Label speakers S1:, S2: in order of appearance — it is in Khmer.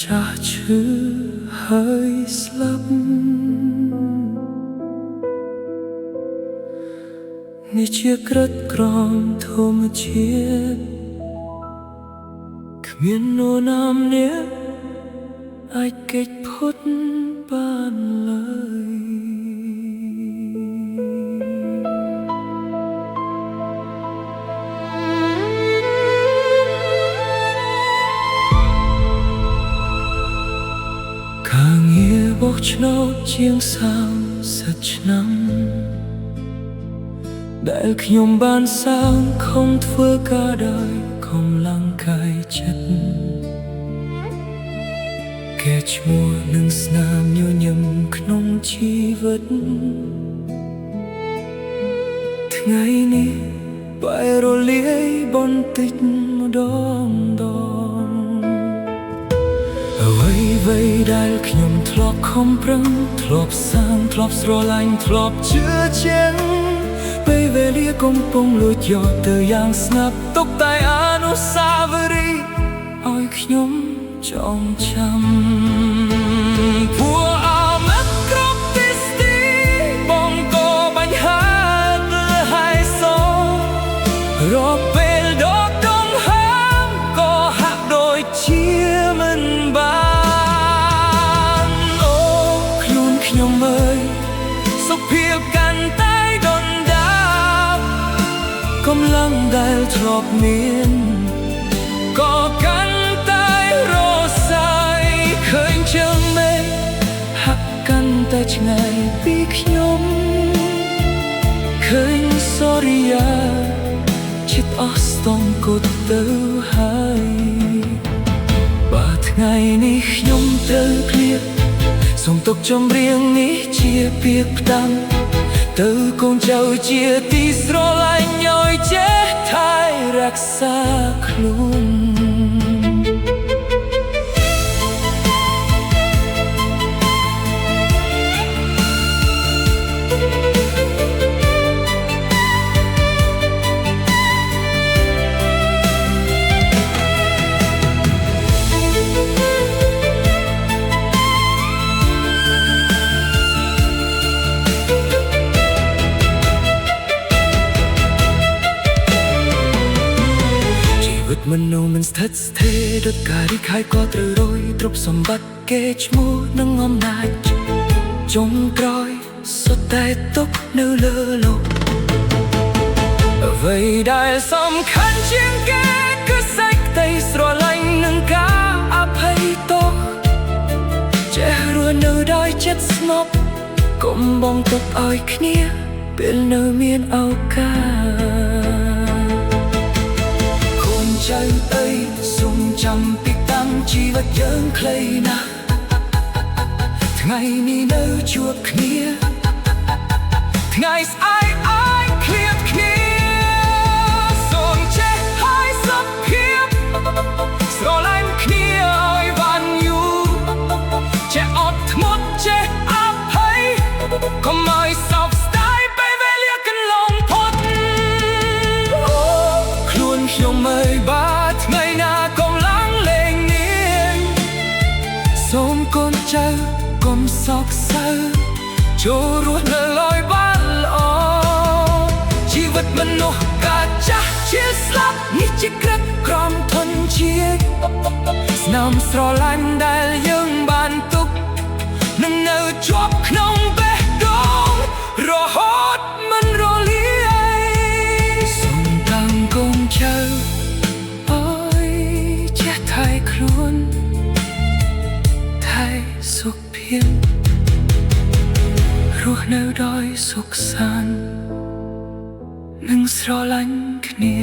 S1: ចាស់ឈឺហើយស្លាប់នេះជាក្រិតក្រមធម្មជាតិគ្មាននរណាម្នាក់អាចគេចផុតបានឡើយការងារបោះឆ្នោតជាង30 ឆ្នាំដែលខ្ញុំបានសាងខំធ្វើការដោយកម្លាំងកាយចិត្តកែឈ្មោះនឹងស្នាមញញឹមក្នុងជីវិតថ្ងៃនេះបែររលាយបន្តិចម្ដងអ្វីដែលខ្ញុំធ្លាប់ខំប្រឹងធ្លាប់សាងធ្លាប់ស្រឡាញ់ធ្លាប់ជឿជាក់ពេលវេលាកំពុងលួចយកទៅយ៉ាងស្ងាត់ទុកតែអនុស្សាវរីយ៍ឲ្យខ្ញុំចងចាំពួកអមតគ្រប់ទិសទីបងក៏បាញ់ហាត់លើហើយសរកពេលដកដង្ហើមក៏ហាក់ដូចជាមិនបានអូខ្លួនខ្ញុំអើយសុខភាពកាន់តែដុនដាបកម្លាំងដែលធ្លាប់មានក៏កាន់តែរសាយឃើញជើងមេឃហាក់កាន់តែឆ្ងាយពីខ្ញុំឃើញសូរិយាជិតអស់ស្ទង់គត់ទៅហើយបើថ្ងៃនេះខ្ញុំត្រូវឃ្លាតសូមទុកចម្រៀងនេះជាពាក្យផ្ដាំទៅកូនចៅជាទីស្រឡាញ់ឲ្យចេះថែរក្សាខ្លួនមនុស្សមិនស្ថិតស្ថេរដូចការរីកហើយក៏ត្រូវរយទ្រព្យសម្បត្តិគេឈ្មោះនិងអំណាចចុងក្រោយសុទ្ធតែទុកនៅលើលោកអ្វីដែលសំខាន់ជាងគេគឺសេចក្តីស្រឡាញ់និងការអភ័យទោសចេះរស់នៅដោយចិត្តស្ងប់កុំបងទុកឲ្យគ្នាពេលនៅមានឱកាសចៅអើយសូមចាំពីតាំងជីវិតយើងខ្លីណាស់ថ្ងៃនេះនៅជួបគ្នាថ្ងៃស្អែកអាចឃ្លាតគ្នាសូមចេះឲ្យសុខភាពស្រឡាញ់គ្នាឲ្យបានយូរចេះអត់ធ្មត់ចេះអភ័យកុំឲ្យសោកស្ដាយពេលវេលាកន្លងផុតអូខ្លួនខ្ញុំអើយបាទថ្ងៃណាកំឡុងលេងនាងសូមកូនចៅកុំសោកសៅចូលរស់នៅឲ្យបានល្អជីវិតមនុស្សកើតចាស់ជាស្លាប់នេះជាក្រិតក្រមធនជាតិស្នាមស្រឡាញ់ដែលយើងបានទុកនឹងនៅជាប់ក្នុងបេះដូងរហូតមិនរលាយសូមតាំងកូនចៅថែខ្លួនថែសុខភាពរស់នៅដោយសុខសាន្តនិងស្រឡាញ់គ្នា